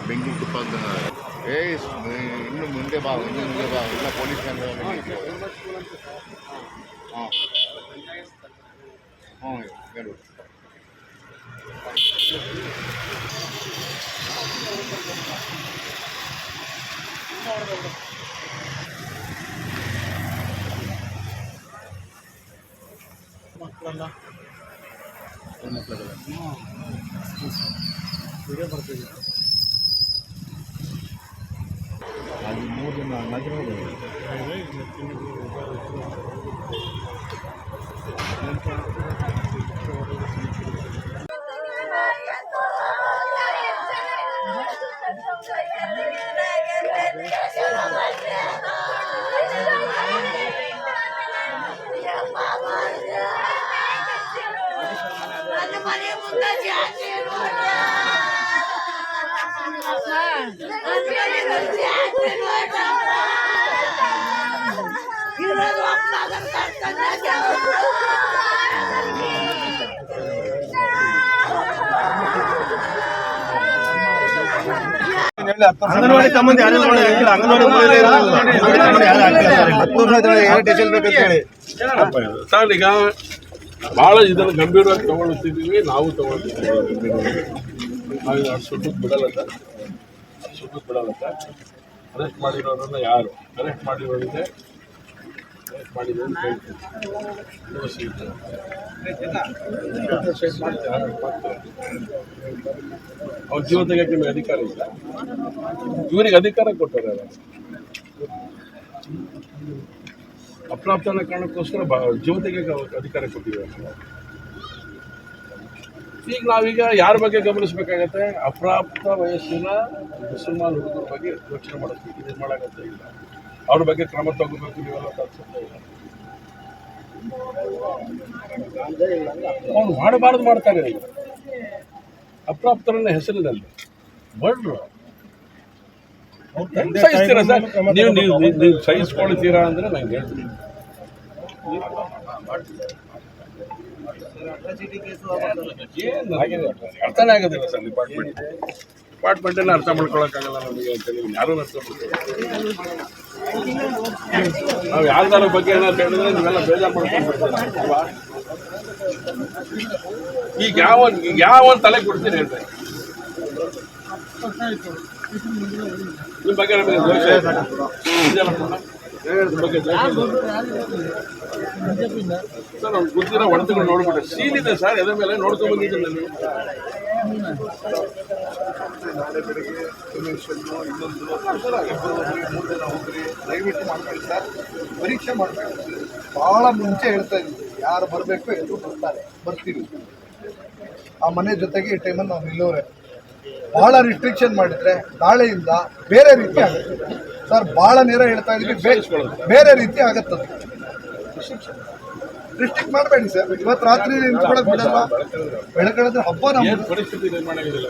ಬೆಂಕಿ ತುಪ್ಪ ಇನ್ನು ಮುಂದೆ ಬಾ ಇಲ್ಲ ಪೊಲೀಸ್ ಹಾಂ ಹ್ಞೂ ಹೇಳು ವಿಡಿಯೋ ಬರ್ತಿದೆ ಅದು 3 ದಿನ ಅಂಗನವಾಡಿ ಸಂಬಂಧ ಸರ್, ಈಗ ಬಹಳ ಇದನ್ನು ಗಂಭೀರವಾಗಿ ತಗೊಳ್ತಿದ್ದೀವಿ, ನಾವು ತಗೊಳ್ತಿದ್ದೀವಿ. ನಾವು ಸುಟ್ಟಕ್ಕೆ ಬಿಡಲ್ಲ ಸರ್, ಸುಟ್ಟಕ್ಕೆ ಬಿಡಲ್ಲ ಸರ್. ಅರೆಸ್ಟ್ ಮಾಡಿರೋರನ್ನ ಯಾರು ಅರೆಸ್ಟ್ ಮಾಡಿರೋರಿಗೆ ಅರೆಸ್ಟ್ ಮಾಡಿರೋರು ಹೇಳ್ತೀವಿ. ಅವ್ರ ಜೀವ ತೆಗೆಯಕ್ಕೆ ನಿಮಗೆ ಅಧಿಕಾರ ಇಲ್ಲ. ಇವರಿಗೆ ಅಧಿಕಾರ ಕೊಟ್ಟಾರೆ. ಅಪ್ರಾಪ್ತನ ಕಾರಣಕ್ಕೋಸ್ಕರ ಜೀವ ತೆಗೆಯಕ್ಕೆ ಅಧಿಕಾರ ಕೊಟ್ಟಿದ್ದಾರೆ. ಈಗ ನಾವೀಗ ಯಾರ ಬಗ್ಗೆ ಗಮನಿಸಬೇಕಾಗತ್ತೆ? ಅಪ್ರಾಪ್ತ ವಯಸ್ಸಿನ ಮುಸಲ್ಮಾನ್ ಹುಡುಗರ ಬಗ್ಗೆ ಯೋಚನೆ ಮಾಡೋದಕ್ಕೆ ಇದು ಮಾಡೋಕ್ಕಂತ ಇಲ್ಲ. ಅವ್ರ ಬಗ್ಗೆ ಕ್ರಮ ತಗೋಬೇಕು. ನೀವೆಲ್ಲ ತಪ್ಪಿಸ್ತಾ ಇಲ್ಲ. ಅವ್ನು ಮಾಡಬಾರ್ದು ಮಾಡ್ತಾರೆ. ಅಪ್ರಾಪ್ತರನ್ನ ಹೆಸರಿನಲ್ಲಿ ಬಡ್ರು ಹೆಂಗೆ ಸಹಿಸ್ತೀರಾ ಸರ್? ನೀವು ಸಹಿಸ್ಕೊಳ್ತೀರಾ ಅಂದರೆ ನಂಗೆ ಹೇಳ್ತೀನಿ. ಏನು ಆಗಿದೆ ಅರ್ಥನೇ ಆಗೋದಿಲ್ಲ ಸರ್. ಡಿಪಾರ್ಟ್ಮೆಂಟನ್ನು ಅರ್ಥ ಮಾಡ್ಕೊಳಕ್ಕಾಗಲ್ಲ ನಮಗೆ ಅಂತೇಳಿ ಯಾರೂ ಅರ್ಥ ಮಾಡ್ಕೊಳ್ಳಿ. ನಾವು ಯಾರ್ದಾರ ಬಗ್ಗೆ ಏನಾದ್ರು ಹೇಳಿದ್ರೆ ನೀವೆಲ್ಲ ಬೇಜಾರು ಮಾಡ್ಕೊಂಡ್ಬಿಡ್ತೀರ ಅಲ್ವಾ? ಈಗ ಯಾವನ್ ತಲೆ ಕೊಡ್ತೀನಿ ಹೇಳ್ತಾರೆ. ನಿಮ್ಮ ಬಗ್ಗೆ ನಮಗೆ ದ್ವೇಷ ಸರ್, ಅವ್ನು ಗೊತ್ತಿರೋ ಒಡತುಗಳು ನೋಡ್ಬಿಟ್ಟೆ ಸೀನಿದೆ ಸರ್. ಎದ್ರ ಮೇಲೆ ನೋಡ್ಕೊಂಡ್ ಬಂದಿದ್ದೀನಿ ನಾನು. ನಾಳೆ ಬೆಳಿಗ್ಗೆ ಇನ್ನೊಂದು 3 ದಿನ ಹೋಗ್ರಿ, ದಯವಿಟ್ಟು ಮಾಡಬೇಡಿ ಸರ್. ಪರೀಕ್ಷೆ ಮಾಡಬೇಡಿ. ಭಾಳ ಮುಂಚೆ ಹೇಳ್ತಾ ಇದ್ದೀವಿ, ಯಾರು ಬರಬೇಕು ಎಲ್ಲರೂ ಬರ್ತೀವಿ. ಆ ಮನೆ ಜೊತೆಗೆ ಈ ಟೈಮಲ್ಲಿ ನಾವು ನಿಲ್ಲೋರೆ. ಭಾಳ ರಿಸ್ಟ್ರಿಕ್ಷನ್ ಮಾಡಿದರೆ ನಾಳೆಯಿಂದ ಬೇರೆ ರೀತಿ ಆಗುತ್ತೆ ಸರ್. ಭಾಳ ನೇರ ಹೇಳ್ತಾ ಇದ್ದೀವಿ, ಬೇರೆ ರೀತಿ ಆಗುತ್ತದೆ. ರಿಸ್ಟ್ರಿಕ್ಟ್ ಮಾಡಬೇಡಿ ಸರ್. ಇವತ್ತು ರಾತ್ರಿ ನಿಂತ್ಕೊಳ್ಳೋಕೆ ಬಿಡಲ್ಲ. ಬೆಳಗ್ಗೆ ಹಬ್ಬ ನಮ್ಮ ಪರಿಸ್ಥಿತಿ ನಿರ್ಮಾಣ ಆಗಿಲ್ಲ.